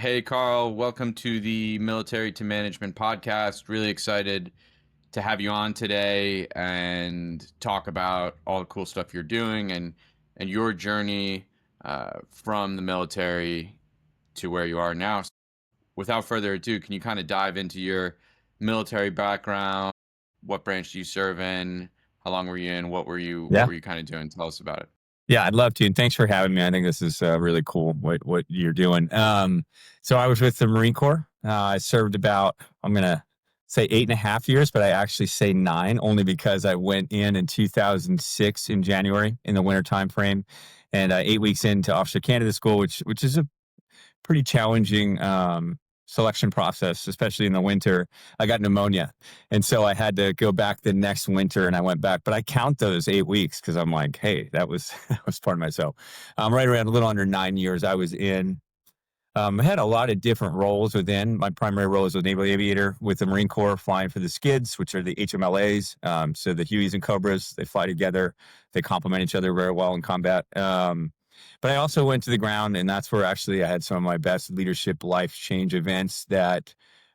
Hey, Carl, welcome to the Military to Management podcast. Really excited to have you on today and talk about all the cool stuff you're doing and your journey from the military to where you are now. Without further ado, can you kind of dive into your military background? What branch do you serve in? How long were you in? What Yeah. were you kind of doing? Tell us about it. Yeah, I'd love to. And thanks for having me. I think this is really cool what you're doing. So I was with the Marine Corps. I served about, I'm going to say 8.5 years, but I actually say 9 only because I went in 2006 in January in the winter time frame, and 8 weeks into Officer Candidate School, which is a pretty challenging selection process, especially in the winter. I got pneumonia. And so I had to go back the next winter and I went back, but I count those 8 weeks because I'm like, hey, that was, that was part of myself. Right around a little under 9 years I was in. I had a lot of different roles within. My primary role was a naval aviator with the Marine Corps, flying for the skids, which are the HMLAs. So the Hueys and Cobras, they fly together. They complement each other very well in combat. But I also went to the ground, and that's where actually I had some of my best leadership life change events that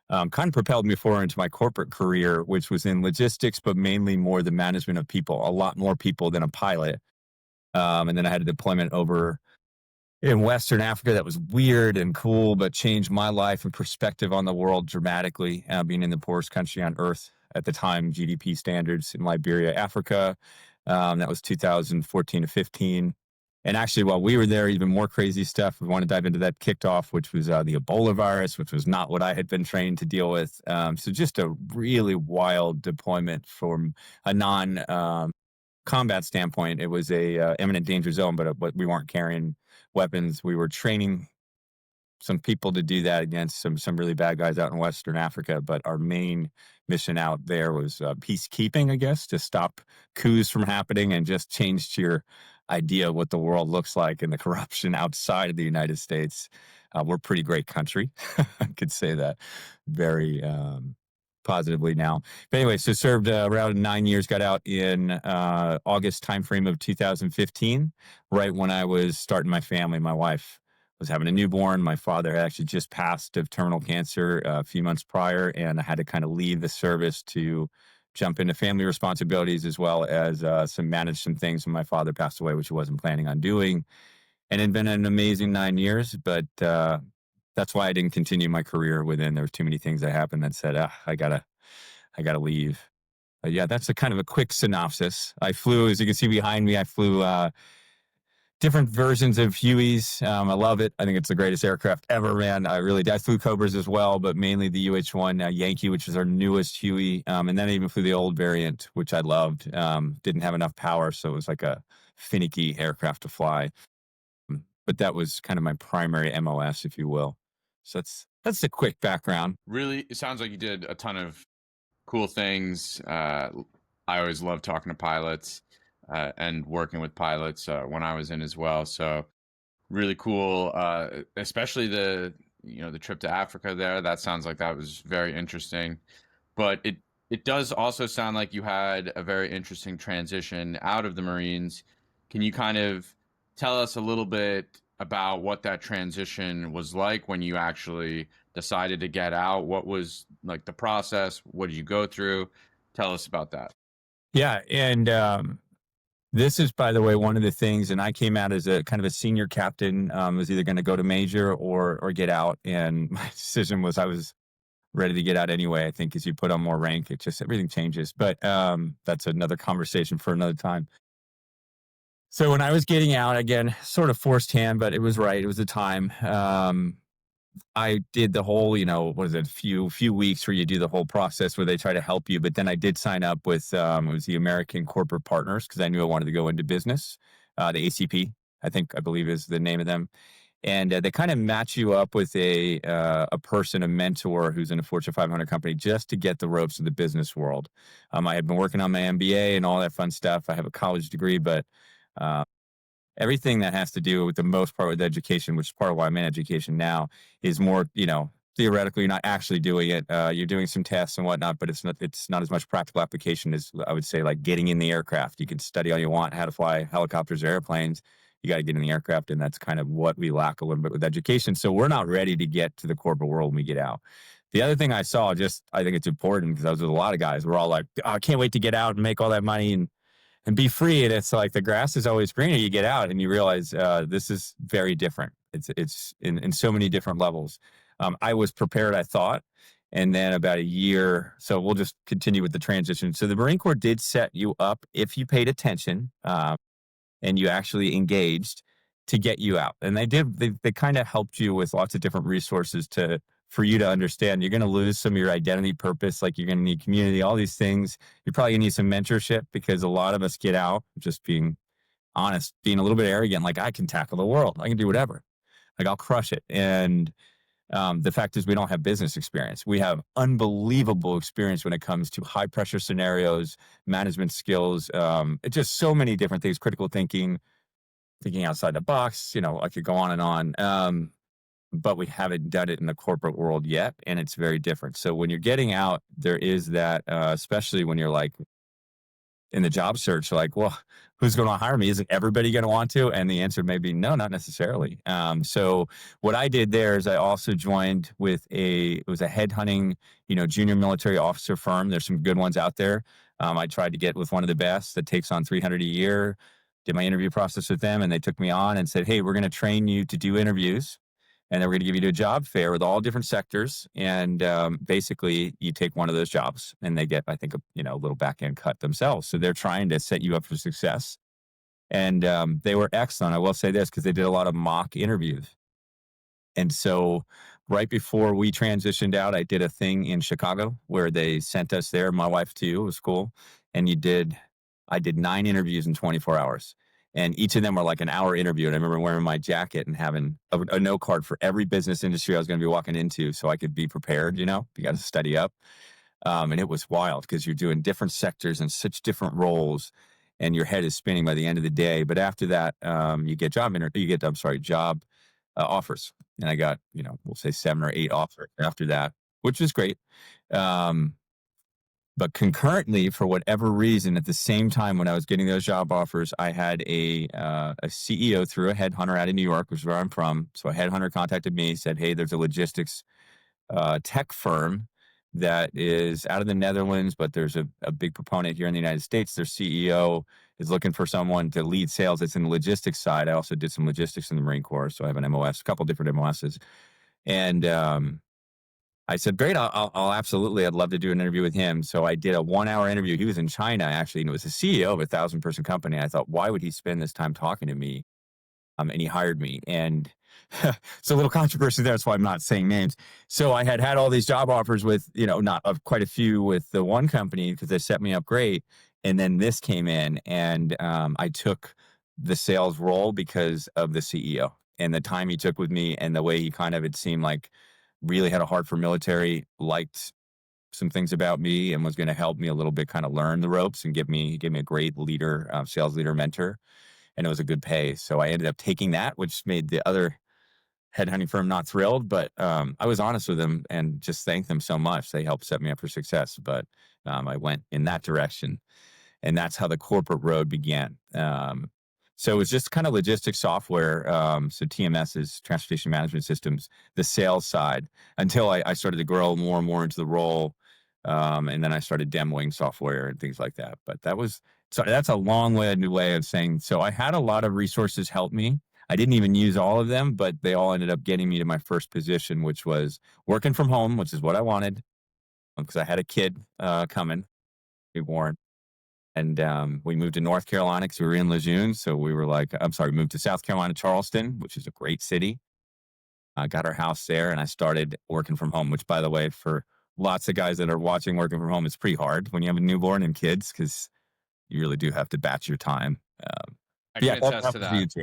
kind of propelled me forward into my corporate career, which was in logistics, but mainly more the management of people, a lot more people than a pilot. And then I had a deployment over in Western Africa that was weird and cool, but changed my life and perspective on the world dramatically, being in the poorest country on earth at the time, GDP standards in Liberia, Africa. That was 2014 to 15. And actually, while we were there, even more crazy stuff. We want to dive into that kicked off, which was the Ebola virus, which was not what I had been trained to deal with. So just a really wild deployment from a non combat standpoint. It was a imminent danger zone, but we weren't carrying weapons. We were training some people to do that against some really bad guys out in Western Africa. But our main mission out there was peacekeeping, I guess, to stop coups from happening and just change your idea of what the world looks like and the corruption outside of the United States. We're a pretty great country. I could say that very positively now. But anyway, so served around 9 years, got out in August timeframe of 2015, right when I was starting my family. My wife was having a newborn. My father had actually just passed of terminal cancer a few months prior, and I had to kind of leave the service to jump into family responsibilities as well as manage some things when my father passed away, which I wasn't planning on doing. And it had been an amazing 9 years, but that's why I didn't continue my career within. There was too many things that happened that said, I gotta leave. Yeah, that's a kind of a quick synopsis. I flew, as you can see behind me, I flew different versions of Hueys. I love it. I think it's the greatest aircraft ever, man. I flew Cobras as well, but mainly the UH-1 Yankee, which is our newest Huey. And then I even flew the old variant, which I loved. Didn't have enough power, so it was like a finicky aircraft to fly. But that was kind of my primary MOS, if you will. So that's a quick background. Really, it sounds like you did a ton of cool things. I always love talking to pilots and working with pilots when I was in as well. So really cool, especially the trip to Africa there. That sounds like that was very interesting. But it does also sound like you had a very interesting transition out of the Marines. Can you kind of tell us a little bit about what that transition was like when you actually decided to get out? What was like the process? What did you go through? Tell us about that. Yeah, and this is, by the way, one of the things. And I came out as a kind of a senior captain. Was either going to go to major or get out, and my decision was I was ready to get out anyway. I think as you put on more rank, it just everything changes. But that's another conversation for another time. So when I was getting out, again, sort of forced hand, but it was right. It was the time. I did the whole, what is it, few weeks where you do the whole process where they try to help you. But then I did sign up with, it was the American Corporate Partners, because I knew I wanted to go into business. The ACP, I believe is the name of them. And they kind of match you up with a person, a mentor who's in a Fortune 500 company, just to get the ropes of the business world. I had been working on my MBA and all that fun stuff. I have a college degree, but everything that has to do with the most part with education, which is part of why I'm in education now, is more, theoretically, you're not actually doing it. You're doing some tests and whatnot, but it's not as much practical application as I would say, like getting in the aircraft. You can study all you want how to fly helicopters or airplanes. you got to get in the aircraft. And that's kind of what we lack a little bit with education. So we're not ready to get to the corporate world when we get out. The other thing I saw, just I think it's important because I was with a lot of guys. We're all like, oh, I can't wait to get out and make all that money and be free. And it's like the grass is always greener. You get out and you realize this is very different. It's in so many different levels. I was prepared, I thought. And then about a year, so we'll just continue with the transition. So the Marine Corps did set you up if you paid attention and you actually engaged to get you out. And they kind of helped you with lots of different resources for you to understand you're going to lose some of your identity, purpose, like you're going to need community, all these things. You're probably going to need some mentorship because a lot of us get out, just being honest, being a little bit arrogant, like I can tackle the world. I can do whatever. Like I'll crush it. And the fact is we don't have business experience. We have unbelievable experience when it comes to high pressure scenarios, management skills, just so many different things, critical thinking, thinking outside the box, I could go on and on. But we haven't done it in the corporate world yet. And it's very different. So when you're getting out, there is that, especially when you're like in the job search, like, well, who's going to hire me? Isn't everybody going to want to? And the answer may be no, not necessarily. So what I did there is I also joined with it was a headhunting, junior military officer firm. There's some good ones out there. I tried to get with one of the best that takes on 300 a year, did my interview process with them, and they took me on and said, hey, we're going to train you to do interviews. And then we're going to give you a job fair with all different sectors. And basically, you take one of those jobs and they get, I think, a little back end cut themselves. So they're trying to set you up for success. And they were excellent. I will say this because they did a lot of mock interviews. And so right before we transitioned out, I did a thing in Chicago where they sent us there, my wife too. It was cool. And I did 9 interviews in 24 hours. And each of them were like an hour interview. And I remember wearing my jacket and having a note card for every business industry I was going to be walking into so I could be prepared, you got to study up. And it was wild because you're doing different sectors and such different roles and your head is spinning by the end of the day. But after that, you get job offers. And I got, we'll say 7 or 8 offers after that, which was great. But concurrently, for whatever reason, at the same time when I was getting those job offers, I had a CEO through a headhunter out of New York, which is where I'm from. So a headhunter contacted me, said, hey, there's a logistics tech firm that is out of the Netherlands, but there's a big proponent here in the United States. Their CEO is looking for someone to lead sales. It's in the logistics side. I also did some logistics in the Marine Corps, so I have an MOS, a couple different MOSs. And I said, great, I'll absolutely, I'd love to do an interview with him. So I did a 1-hour interview. He was in China, actually, and it was the CEO of a 1,000-person company. I thought, why would he spend this time talking to me? And he hired me. And so a little controversy there. That's why I'm not saying names. So I had all these job offers with, not of quite a few with the one company because they set me up great. And then this came in and I took the sales role because of the CEO and the time he took with me and the way he it seemed like really had a heart for military, liked some things about me and was going to help me a little bit kind of learn the ropes and give me a great leader, sales leader mentor. And it was a good pay. So I ended up taking that, which made the other headhunting firm not thrilled, but I was honest with them and just thanked them so much. They helped set me up for success, but I went in that direction. And that's how the corporate road began. So it was just kind of logistics software. So TMS is transportation management systems, the sales side, until I started to grow more and more into the role. And then I started demoing software and things like that. But that's a long-winded way of saying, so I had a lot of resources help me. I didn't even use all of them, but they all ended up getting me to my first position, which was working from home, which is what I wanted because I had a kid coming, be born. And we moved to North Carolina because we were in Lejeune. So we moved to South Carolina, Charleston, which is a great city. I got our house there and I started working from home, which, by the way, for lots of guys that are watching working from home, it's pretty hard when you have a newborn and kids because you really do have to batch your time. I can attest to that.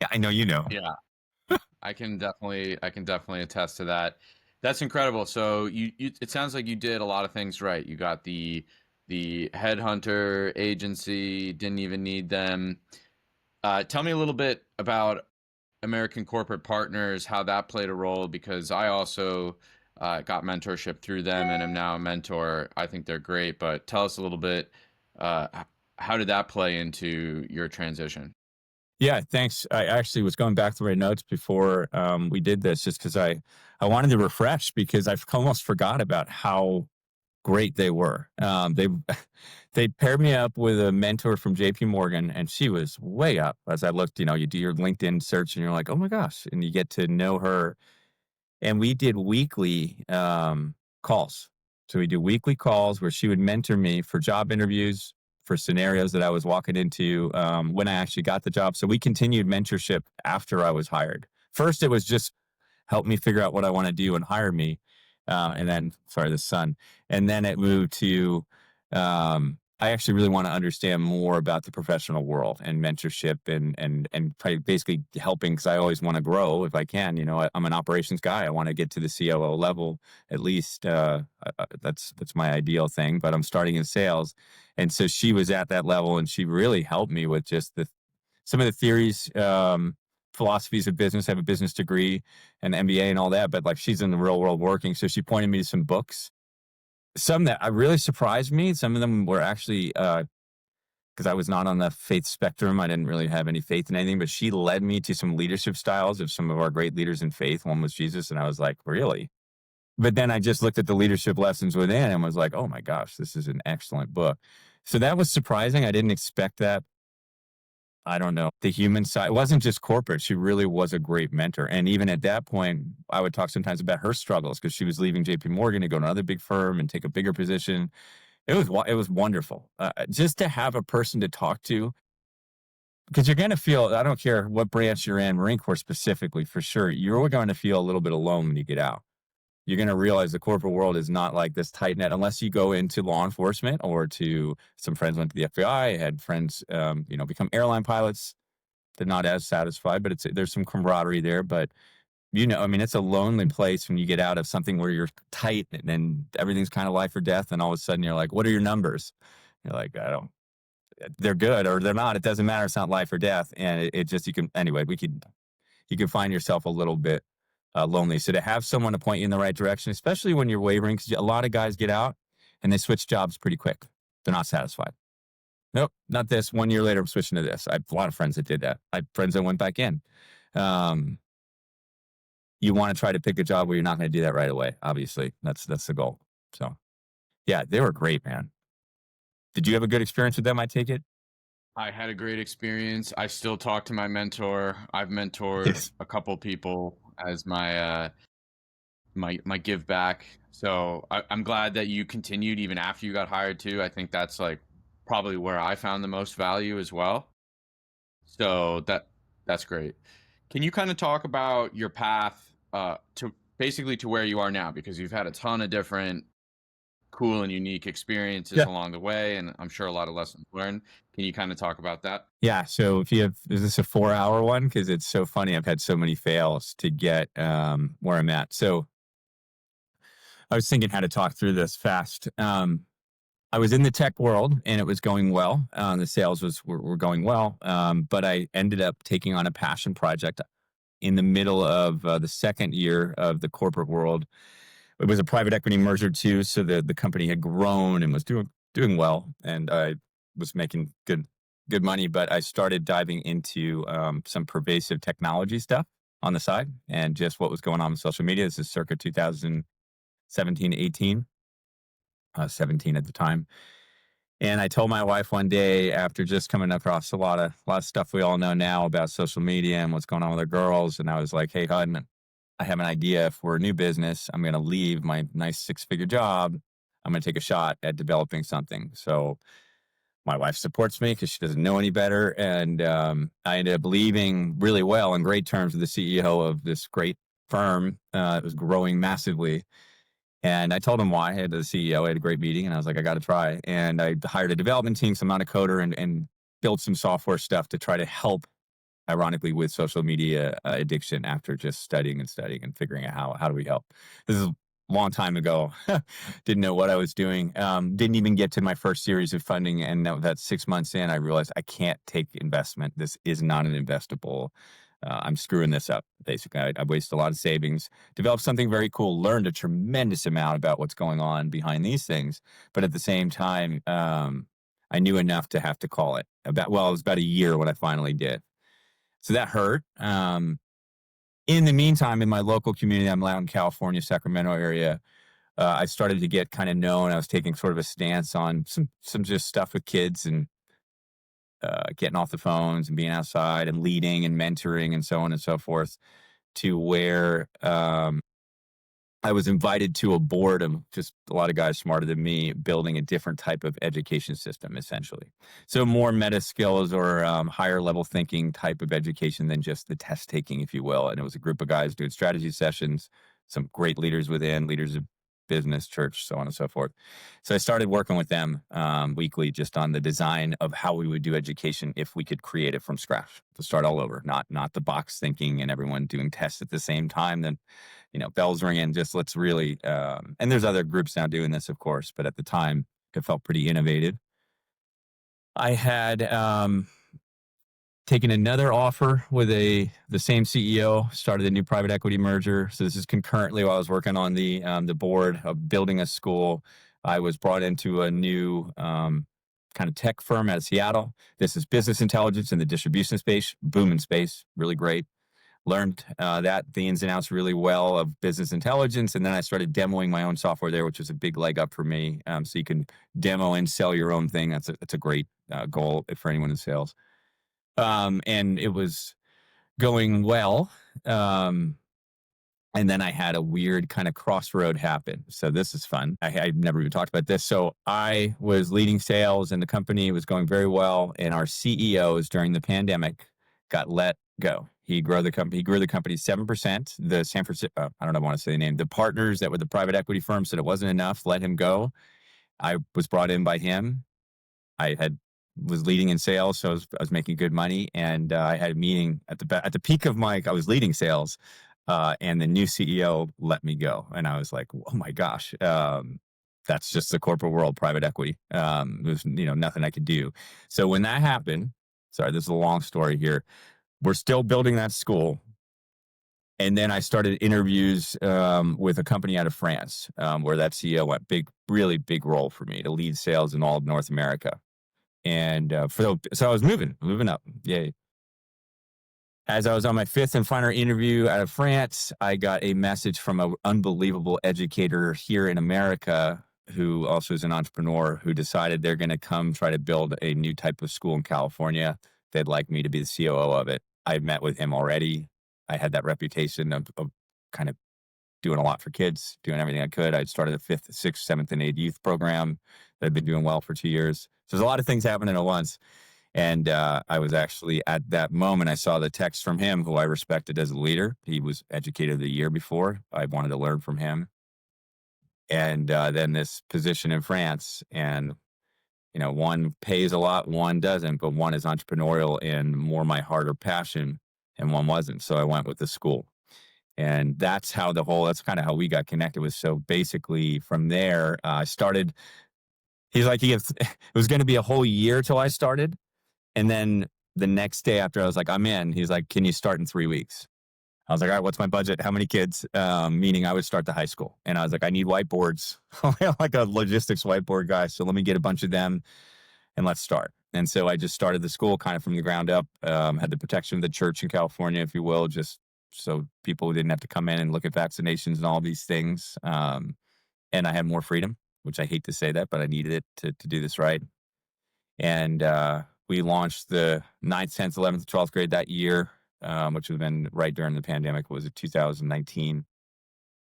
Yeah, I know you know. Yeah, I can definitely attest to that. That's incredible. So it sounds like you did a lot of things right. You got the headhunter agency, didn't even need them. Tell me a little bit about American Corporate Partners, how that played a role, because I also got mentorship through them and am now a mentor. I think they're great, but tell us a little bit, how did that play into your transition? Yeah, thanks. I actually was going back through my notes before we did this, just because I wanted to refresh because I've almost forgot about how great they were. They they paired me up with a mentor from JP Morgan, and she was way up. As I looked, you do your LinkedIn search, and you're like, oh my gosh, and you get to know her. And we did weekly calls. So we do weekly calls where she would mentor me for job interviews, for scenarios that I was walking into when I actually got the job. So we continued mentorship after I was hired. First, it was just help me figure out what I want to do and hire me. And then, sorry, the son. And then it moved to, I actually really want to understand more about the professional world and mentorship and basically helping because I always want to grow if I can. I'm an operations guy. I want to get to the COO level at least. That's my ideal thing. But I'm starting in sales, and so she was at that level, and she really helped me with just some of the theories, philosophies of business. I have a business degree and MBA and all that, but like she's in the real world working. So she pointed me to some books, some that really surprised me. Some of them were actually, because I was not on the faith spectrum. I didn't really have any faith in anything, but she led me to some leadership styles of some of our great leaders in faith. One was Jesus. And I was like, really? But then I just looked at the leadership lessons within and was like, oh my gosh, this is an excellent book. So that was surprising. I didn't expect that. I don't know. The human side, it wasn't just corporate. She really was a great mentor. And even at that point, I would talk sometimes about her struggles because she was leaving JP Morgan to go to another big firm and take a bigger position. It was wonderful just to have a person to talk to because you're going to feel, I don't care what branch you're in, Marine Corps specifically, for sure, you're going to feel a little bit alone when you get out. You're going to realize the corporate world is not like this tight net unless you go into law enforcement or to some friends went to the FBI, had friends, become airline pilots. They're not as satisfied, but there's some camaraderie there. But I mean, it's a lonely place when you get out of something where you're tight and everything's kind of life or death. And all of a sudden you're like, what are your numbers? You're like, I don't, they're good or they're not. It doesn't matter. It's not life or death. And it just, anyway, you can find yourself a little bit lonely. So to have someone to point you in the right direction, especially when you're wavering, because a lot of guys get out and they switch jobs pretty quick. They're not satisfied. Nope, not this. 1 year later, I'm switching to this. I have a lot of friends that did that. I had friends that went back in. You want to try to pick a job where you're not going to do that right away. Obviously, that's the goal. So, yeah, they were great, man. Did you have a good experience with them? I take it. I had a great experience. I still talk to my mentor. I've mentored Yes. a couple people as my give back. So I'm glad that you continued even after you got hired too. I think that's like probably where I found the most value as well. So that's great. Can you kind of talk about your path to basically to where you are now? Because you've had a ton of different cool and unique experiences Yeah. along the way, and I'm sure a lot of lessons learned. Can you kind of talk about that? Yeah. So is this a 4 hour one? Because it's so funny. I've had so many fails to get where I'm at. So I was thinking how to talk through this fast. I was in the tech world and it was going well. The sales were going well, but I ended up taking on a passion project in the middle of the second year of the corporate world. It was a private equity merger too, so the company had grown and was doing well, and I was making good money. But I started diving into some pervasive technology stuff on the side and just what was going on with social media. This is circa 2017, 18, 17 at the time. And I told my wife one day after just coming across a lot of stuff we all know now about social media and what's going on with our girls. And I was like, hey, hon, I have an idea. If we're a new business, I'm going to leave my nice 6-figure job. I'm going to take a shot at developing something. So my wife supports me because she doesn't know any better. And I ended up leaving really well in great terms with the CEO of this great firm. It was growing massively. And I told him why. I had the CEO, I had a great meeting, and I was like, I got to try. And I hired a development team, so I'm not a coder, and built some software stuff to try to help, ironically, with social media addiction after just studying and figuring out how do we help. This is a long time ago. Didn't know what I was doing. Didn't even get to my first series of funding. And that 6 months in, I realized I can't take investment. This is not an investable. I'm screwing this up. Basically, I wasted a lot of savings, developed something very cool, learned a tremendous amount about what's going on behind these things. But at the same time, I knew enough to have to call it. It was about a year when I finally did. So that hurt. In the meantime, in my local community, I'm out in California, Sacramento area. I started to get kind of known. I was taking sort of a stance on some just stuff with kids and getting off the phones and being outside and leading and mentoring and so on and so forth, to where I was invited to a board of just a lot of guys smarter than me building a different type of education system, essentially. So more meta skills or higher level thinking type of education than just the test taking, if you will. And it was a group of guys doing strategy sessions, some great leaders within, leaders of business, church, so on and so forth. So I started working with them weekly just on the design of how we would do education if we could create it from scratch, to start all over, not the box thinking and everyone doing tests at the same time. Then, bells ringing, just let's really, and there's other groups now doing this, of course, but at the time it felt pretty innovative. I had taken another offer with the same CEO, started a new private equity merger. So this is concurrently while I was working on the board of building a school. I was brought into a new kind of tech firm out of Seattle. This is business intelligence in the distribution space, booming space, really great. Learned the ins and outs really well of business intelligence. And then I started demoing my own software there, which was a big leg up for me. So you can demo and sell your own thing. That's a great goal for anyone in sales. And it was going well. And then I had a weird kind of crossroad happen. So this is fun. I've never even talked about this. So I was leading sales and the company was going very well. And our CEOs during the pandemic got let go. He grew the company 7%. The San Francisco, I don't want to say the name. The partners that were the private equity firm said it wasn't enough, let him go. I was brought in by him. Was leading in sales, so I was making good money, and I had a meeting at the peak of I was leading sales, and the new CEO let me go, and I was like, oh my gosh, that's just the corporate world, private equity. There's nothing I could do. So when that happened, sorry, this is a long story here. We're still building that school. And then I started interviews with a company out of France, where that CEO went really big role for me to lead sales in all of North America. And so I was moving up. Yay. As I was on my fifth and final interview out of France, I got a message from an unbelievable educator here in America who also is an entrepreneur, who decided they're going to come try to build a new type of school in California. They'd like me to be the COO of it. I had met with him already. I had that reputation of kind of doing a lot for kids, doing everything I could. I'd started a 5th, 6th, 7th, and 8th youth program that had been doing well for 2 years. So there's a lot of things happening at once. And I was actually at that moment, I saw the text from him, who I respected as a leader. He was educator of the year before. I wanted to learn from him. And then this position in France, and one pays a lot, one doesn't, but one is entrepreneurial and more my heart or passion, and one wasn't. So I went with the school. And that's kind of how we got connected. Was so basically from there, I started. He's like, it was going to be a whole year till I started. And then the next day after I was like, I'm in, he's like, can you start in 3 weeks? I was like, all right, what's my budget? How many kids? Meaning I would start the high school. And I was like, I need whiteboards. I'm like a logistics whiteboard guy. So let me get a bunch of them and let's start. And so I just started the school kind of from the ground up, had the protection of the church in California, if you will, just so people didn't have to come in and look at vaccinations and all these things. And I had more freedom, which I hate to say that, but I needed it to do this right. And we launched the 9th, 10th, 11th, 12th grade that year, which would have been right during the pandemic, was it 2019.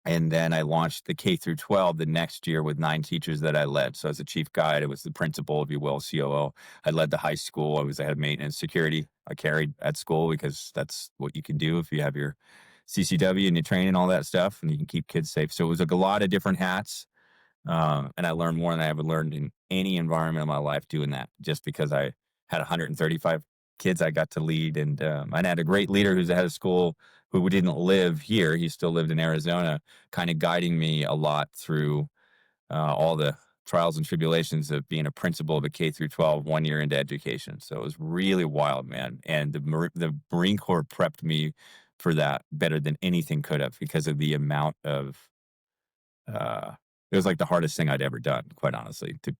And then I launched the K through 12 the next year with 9 teachers that I led. So as a chief guide, I was the principal, if you will, COO. I led the high school. I was the head of maintenance security. I carried at school because that's what you can do if you have your CCW and you train and all that stuff, and you can keep kids safe. So it was like a lot of different hats. And I learned more than I ever learned in any environment of my life doing that, just because I had 135 kids I got to lead. And I had a great leader who's the head of school who didn't live here. He still lived in Arizona, kind of guiding me a lot through all the trials and tribulations of being a principal of a K through 12 1 year into education. So it was really wild, man. And the Marine Corps prepped me for that better than anything could have, because of the amount of it was like the hardest thing I'd ever done, quite honestly. It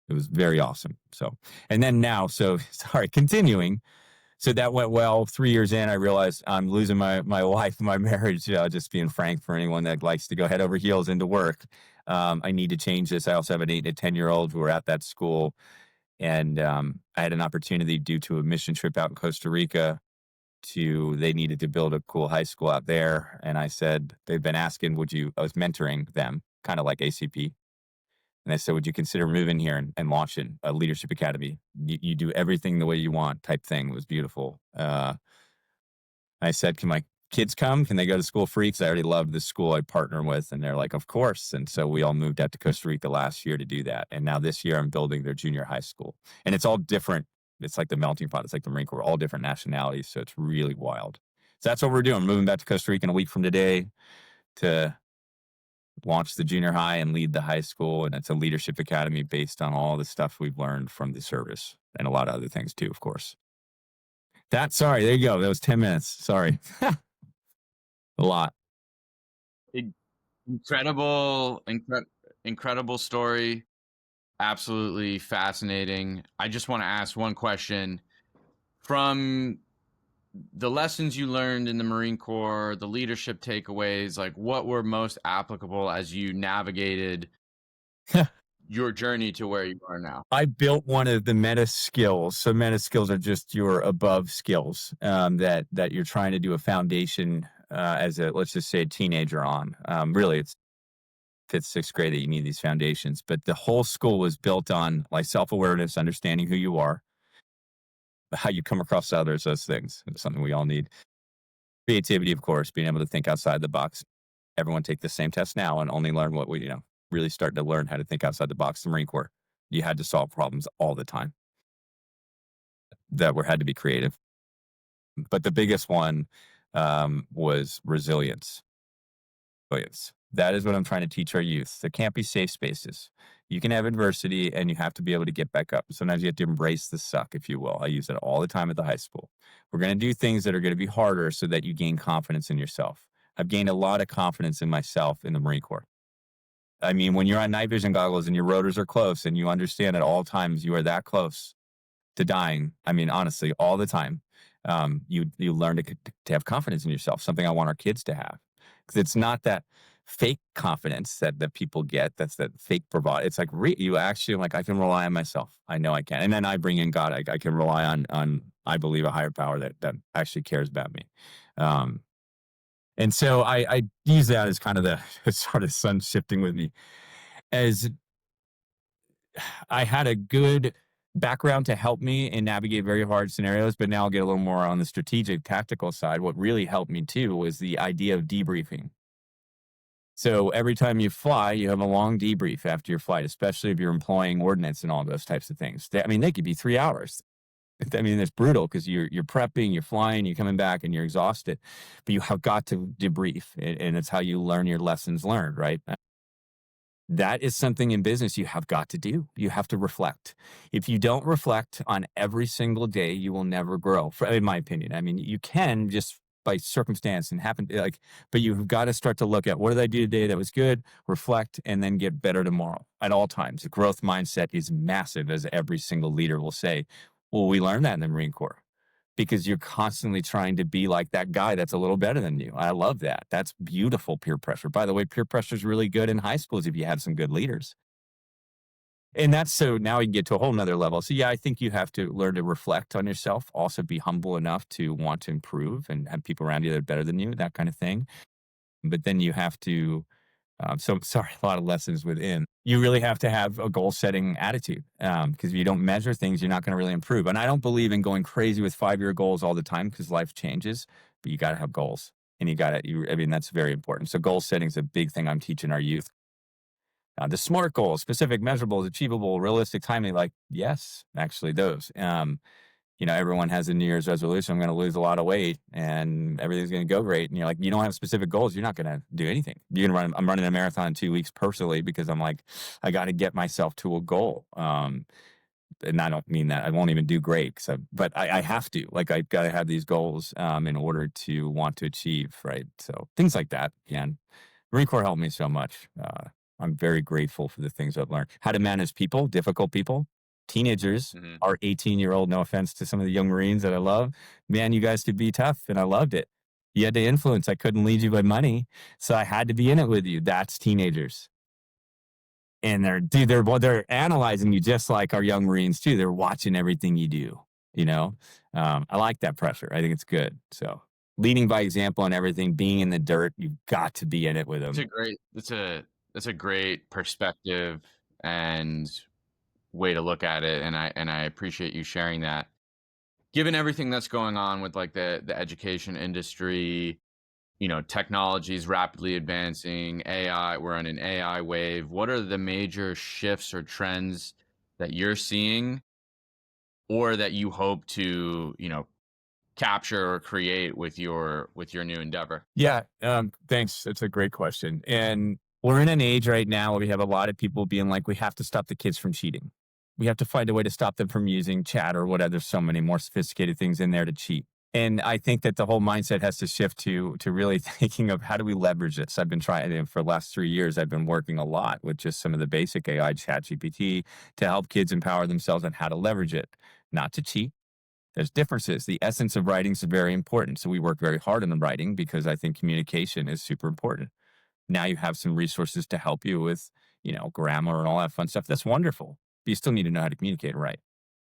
was very awesome. So, and then now, so sorry, continuing. So that went well. 3 years in, I realized I'm losing my wife, my marriage. Just being frank for anyone that likes to go head over heels into work. I need to change this. I also have an 8 and a 10-year-old who are at that school, and I had an opportunity due to a mission trip out in Costa Rica they needed to build a cool high school out there. And I said, they've been asking, I was mentoring them, kind of like ACP. And I said, would you consider moving here and launching a leadership academy? You do everything the way you want type thing. It was beautiful. I said, can my kids come? Can they go to school free? Because I already loved the school I partner with. And they're like, of course. And so we all moved out to Costa Rica last year to do that. And now this year I'm building their junior high school. And it's all different. It's like the melting pot. It's like the Marine Corps, all different nationalities. So it's really wild. So that's what we're doing. Moving back to Costa Rica in a week from today to launch the junior high and lead the high school. And it's a leadership academy based on all the stuff we've learned from the service and a lot of other things too, of course. Sorry, there you go. That was 10 minutes. Sorry. A lot. Incredible, incredible story. Absolutely fascinating. I just want to ask one question. From the lessons you learned in the Marine Corps, the leadership takeaways, like what were most applicable as you navigated your journey to where you are now? I built one of the meta skills. So meta skills are just your above skills that you're trying to do a foundation as let's just say a teenager on. Really, it's fifth, sixth grade that you need these foundations. But the whole school was built on like self-awareness, understanding who you are, how you come across others, those things. It's something we all need. Creativity, of course, being able to think outside the box. Everyone take the same test now and only learn what we, really start to learn how to think outside the box. The Marine Corps, you had to solve problems all the time had to be creative. But the biggest one was resilience. That is what I'm trying to teach our youth. There can't be safe spaces. You can have adversity and you have to be able to get back up. Sometimes you have to embrace the suck, if you will. I use it all the time at the high school. We're going to do things that are going to be harder so that you gain confidence in yourself. I've gained a lot of confidence in myself in the Marine Corps. I mean, when you're on night vision goggles and your rotors are close and you understand at all times you are that close to dying, I mean, honestly, all the time, you learn to have confidence in yourself, something I want our kids to have. Because it's not that fake confidence that people get. That's that fake bravado. It's like you actually like, I can rely on myself. I know I can. And then I bring in God. I can rely on I believe a higher power that actually cares about me. And so I use that as kind of the sort of sun shifting with me, as I had a good background to help me and navigate very hard scenarios, but now I'll get a little more on the strategic tactical side. What really helped me too was the idea of debriefing. So every time you fly, you have a long debrief after your flight, especially if you're employing ordnance and all those types of things. They could be 3 hours. I mean, it's brutal because you're prepping, you're flying, you're coming back and you're exhausted, but you have got to debrief, and it's how you learn your lessons learned, right? That is something in business you have got to do. You have to reflect. If you don't reflect on every single day, you will never grow, in my opinion. I mean, you can just by circumstance and happen, but you've got to start to look at what did I do today that was good, reflect, and then get better tomorrow at all times. The growth mindset is massive, as every single leader will say. Well, we learned that in the Marine Corps because you're constantly trying to be like that guy that's a little better than you. I love that. That's beautiful peer pressure. By the way, peer pressure is really good in high schools if you have some good leaders. And that's so now you get to a whole nother level. So yeah, I think you have to learn to reflect on yourself, also be humble enough to want to improve and have people around you that are better than you, that kind of thing. But then you have to, sorry, a lot of lessons within. You really have to have a goal setting attitude because if you don't measure things, you're not going to really improve. And I don't believe in going crazy with 5-year goals all the time because life changes, but you got to have goals and that's very important. So goal setting is a big thing I'm teaching our youth. The SMART goals, specific, measurable, achievable, realistic, timely, like, yes, actually those. Everyone has a New Year's resolution. I'm going to lose a lot of weight and everything's going to go great. And you're like, you don't have specific goals. You're not going to do anything. I'm running a marathon in 2 weeks personally because I'm like, I got to get myself to a goal. And I don't mean that I won't even do great, but I have to, like, I've got to have these goals in order to want to achieve. Right. So things like that. Again, Marine Corps helped me so much. I'm very grateful for the things I've learned. How to manage people, difficult people. teenagers, Mhm. our 18-year-old, no offense to some of the young Marines that I love, man, you guys could be tough, and I loved it. You had to influence. I couldn't lead you by money, so I had to be in it with you. That's teenagers. And they're analyzing you just like our young Marines too. They're watching everything you do, you know? I like that pressure. I think it's good. So leading by example and everything, being in the dirt, you've got to be in it with It's a them. great that's a great perspective and way to look at it, and I appreciate you sharing that. Given everything that's going on with like the education industry, technology is rapidly advancing, AI, we're on an AI wave. What are the major shifts or trends that you're seeing or that you hope to, capture or create with your new endeavor? Yeah, thanks. That's a great question. And we're in an age right now where we have a lot of people being like, we have to stop the kids from cheating. We have to find a way to stop them from using chat or whatever. There's so many more sophisticated things in there to cheat. And I think that the whole mindset has to shift to really thinking of how do we leverage this. I've been trying for the last 3 years. I've been working a lot with just some of the basic AI, Chat GPT, to help kids empower themselves on how to leverage it, not to cheat. There's differences. The essence of writing is very important. So we work very hard on the writing because I think communication is super important. Now you have some resources to help you with, grammar and all that fun stuff. That's wonderful. But you still need to know how to communicate right.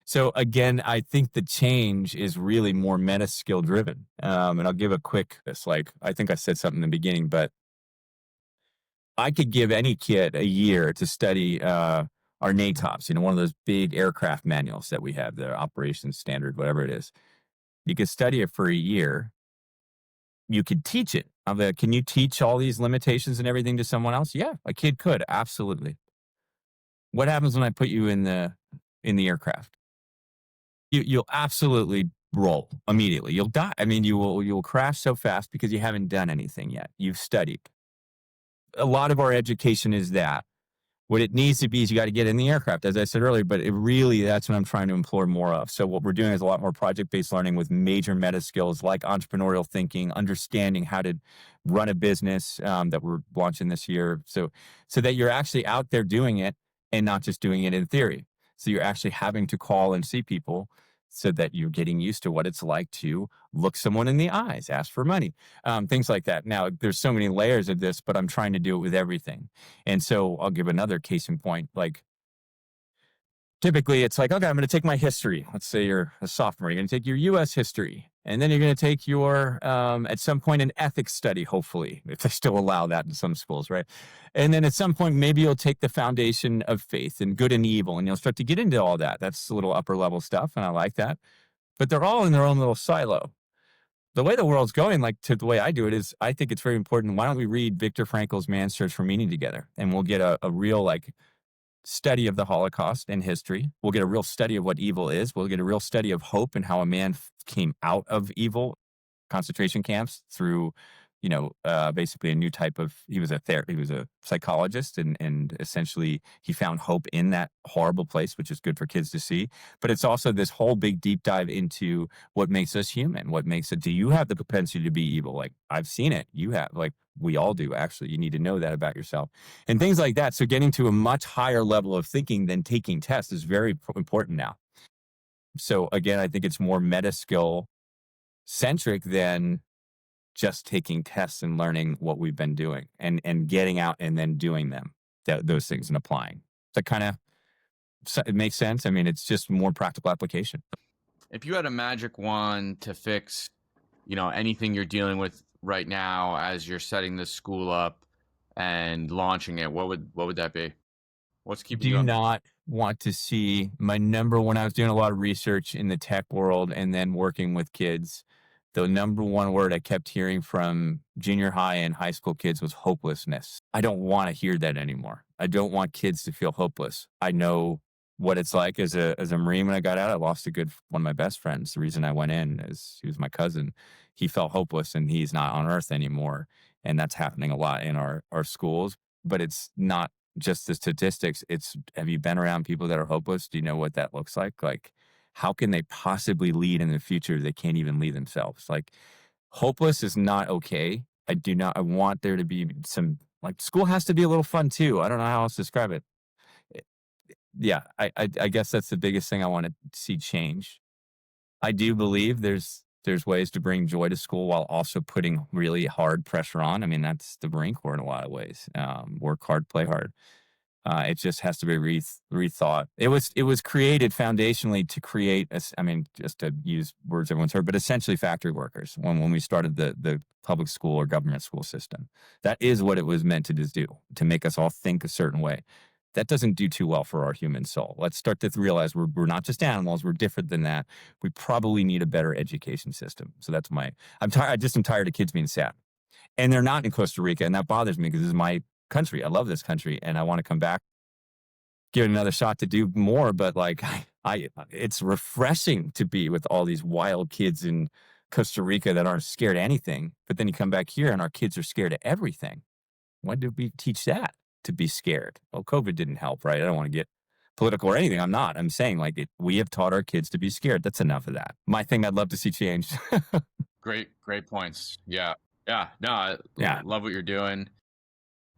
So again, I think the change is really more meta skill driven. And I'll give a quick, it's like, I think I said something in the beginning, but I could give any kid a year to study our NATOPS, one of those big aircraft manuals that we have, the operations standard, whatever it is. You could study it for a year. You could teach it. Can you teach all these limitations and everything to someone else? Yeah, a kid could. Absolutely. What happens when I put you in the aircraft? You'll absolutely roll immediately. You'll die. I mean, you will crash so fast because you haven't done anything yet. You've studied. A lot of our education is that. What it needs to be is you got to get in the aircraft, as I said earlier, but that's what I'm trying to implore more of. So what we're doing is a lot more project-based learning with major meta skills like entrepreneurial thinking, understanding how to run a business that we're launching this year. So that you're actually out there doing it and not just doing it in theory. So you're actually having to call and see people so that you're getting used to what it's like to look someone in the eyes, ask for money, things like that. Now, there's so many layers of this, but I'm trying to do it with everything. And so I'll give another case in point. Like typically it's like, okay, I'm going to take my history. Let's say you're a sophomore. You're going to take your US history. And then you're going to take your, at some point, an ethics study, hopefully, if they still allow that in some schools, right? And then at some point, maybe you'll take the foundation of faith and good and evil, and you'll start to get into all that. That's a little upper level stuff, and I like that. But they're all in their own little silo. The way the world's going, like to the way I do it, is I think it's very important. Why don't we read Viktor Frankl's Man's Search for Meaning together? And we'll get a real like study of the Holocaust and history. We'll get a real study of what evil is. We'll get a real study of hope and how a man came out of evil concentration camps through, basically a new type of, he was a psychologist and essentially he found hope in that horrible place, which is good for kids to see. But it's also this whole big deep dive into what makes us human. What makes it, do you have the propensity to be evil? Like I've seen it. You have, like we all do actually. You need to know that about yourself and things like that. So getting to a much higher level of thinking than taking tests is very important now. So again, I think it's more meta skill centric than just taking tests and learning what we've been doing and getting out and then doing those things and applying. That kind of, it makes sense. I mean, it's just more practical application. If you had a magic wand to fix, anything you're dealing with right now as you're setting this school up and launching it, what would that be? What's keeping you Do up? not want to see my number one. I was doing a lot of research in the tech world and then working with kids. The number one word I kept hearing from junior high and high school kids was hopelessness. I don't want to hear that anymore. I don't want kids to feel hopeless. I know what it's like as a Marine. When I got out, I lost one of my best friends. The reason I went in is he was my cousin. He felt hopeless and he's not on earth anymore. And that's happening a lot in our schools, but it's not just the statistics. It's, have you been around people that are hopeless? Do you know what that looks like? Like, how can they possibly lead in the future? They can't even lead themselves. Like, hopeless is not okay. I want there to be some, like, school has to be a little fun too. I don't know how else to describe it. yeah, I guess that's the biggest thing I want to see change. I do believe there's ways to bring joy to school while also putting really hard pressure on. I mean, that's the Marine Corps in a lot of ways. Work hard, play hard. It just has to be rethought. It was created foundationally to create. I mean, just to use words everyone's heard, but essentially factory workers. When we started the public school or government school system, that is what it was meant to just do, to make us all think a certain way. That doesn't do too well for our human soul. Let's start to realize we're not just animals. We're different than that. We probably need a better education system. So that's my. I'm tired. I'm tired of kids being sad, and they're not in Costa Rica, and that bothers me because this is my country. I love this country, and I want to come back, give it another shot to do more. But like, it's refreshing to be with all these wild kids in Costa Rica that aren't scared of anything. But then you come back here, and our kids are scared of everything. When did we teach that to be scared? Well, COVID didn't help, right? I don't want to get political or anything. I'm not. I'm saying like we have taught our kids to be scared. That's enough of that. My thing I'd love to see change. Great points. Yeah. Yeah. No, I Yeah. love what you're doing.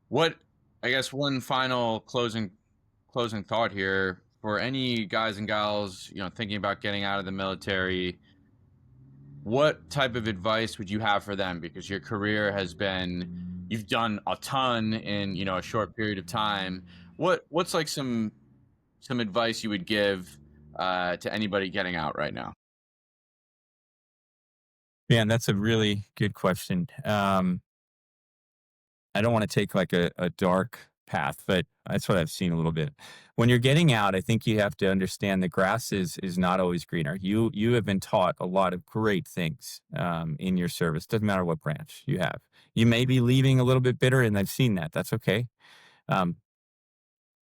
What, I guess, one final closing thought here for any guys and gals, thinking about getting out of the military. What type of advice would you have for them? Because your career you've done a ton in, a short period of time. What's like some advice you would give to anybody getting out right now? Man, that's a really good question. I don't want to take like a dark path, but that's what I've seen a little bit. When you're getting out, I think you have to understand the grass is not always greener. You have been taught a lot of great things in your service. Doesn't matter what branch you have. You may be leaving a little bit bitter, and I've seen that. That's okay. Um,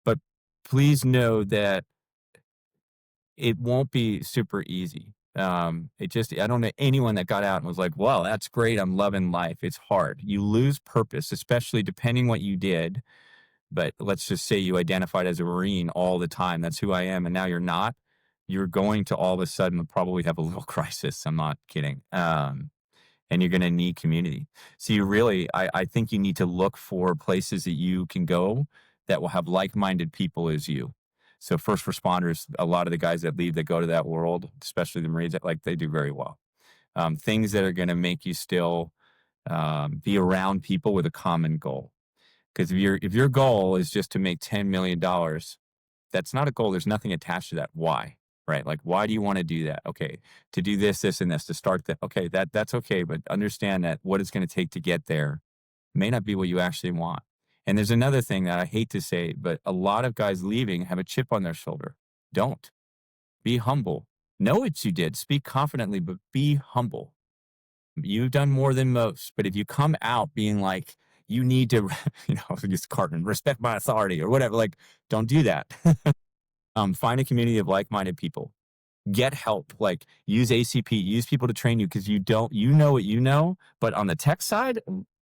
but please know that it won't be super easy. I don't know anyone that got out and was like, well, that's great. I'm loving life. It's hard. You lose purpose, especially depending what you did. But let's just say you identified as a Marine all the time. That's who I am. And now you're not. You're going to all of a sudden probably have a little crisis. I'm not kidding. And you're going to need community. So I think you need to look for places that you can go that will have like-minded people as you. So first responders, a lot of the guys that leave that go to that world, especially the Marines, like they do very well. Things that are going to make you still be around people with a common goal. Because if your goal is just to make $10 million, that's not a goal. There's nothing attached to that. Why? Right? Like, why do you want to do that? Okay, to do this, this, and this, to start that. Okay, that's okay, but understand that what it's going to take to get there may not be what you actually want. And there's another thing that I hate to say, but a lot of guys leaving have a chip on their shoulder. Don't. Be humble. Know what you did. Speak confidently, but be humble. You've done more than most. But if you come out being like, you need to, just Cartman, respect my authority or whatever, like, don't do that. Find a community of like-minded people. Get help. Like, use ACP, use people to train you because you know what you know. But on the tech side,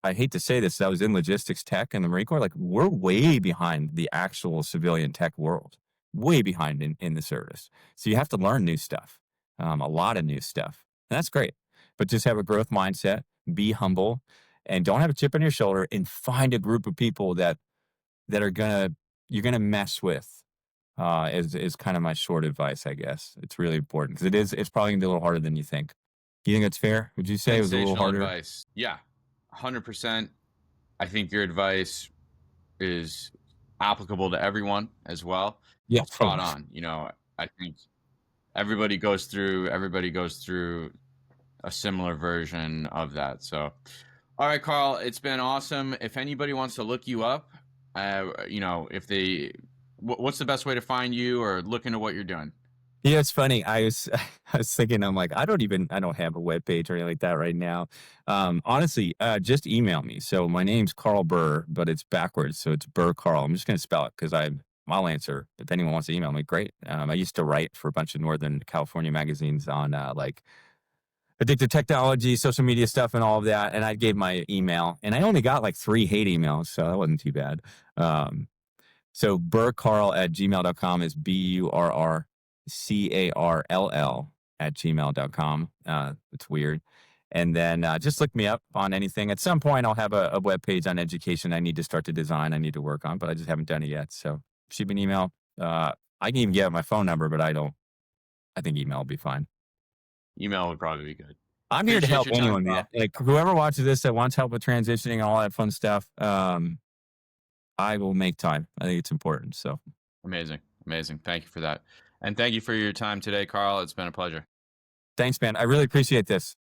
I hate to say this, I was in logistics tech in the Marine Corps. Like, we're way behind the actual civilian tech world, way behind in the service. So you have to learn new stuff, a lot of new stuff. And that's great. But just have a growth mindset, be humble, and don't have a chip on your shoulder, and find a group of people that you're gonna mess with. Is kind of my short advice, I guess. It's really important because it's probably gonna be a little harder than you think. Do you think it's fair? Would you say it was a little harder? Advice. Yeah, 100%. I think your advice is applicable to everyone as well. Yeah, Spot on. I think everybody goes through a similar version of that. So, all right, Carl, it's been awesome. If anybody wants to look you up, what's the best way to find you or look into what you're doing? Yeah, it's funny. I was thinking, I'm like, I don't have a web page or anything like that right now. Honestly, just email me. So my name's Carll Burr, but it's backwards. So it's Burr Carl. I'm just going to spell it because I'll answer. If anyone wants to email me, great. I used to write for a bunch of Northern California magazines on like addictive technology, social media stuff, and all of that. And I gave my email, and I only got like 3 hate emails, so that wasn't too bad. So burrcarl@gmail.com is BURRCARLL@gmail.com. It's weird. And then just look me up on anything. At some point, I'll have a web page on education I need to start to design, I need to work on, but I just haven't done it yet. So shoot me an email. I can even get my phone number, but I think email will be fine. Email would probably be good. I'm here to Appreciate help your time, anyone, man. Carl. Like whoever watches this that wants help with transitioning and all that fun stuff. I will make time. I think it's important. So Amazing. Amazing. Thank you for that. And thank you for your time today, Carl. It's been a pleasure. thanks, man. I really appreciate this.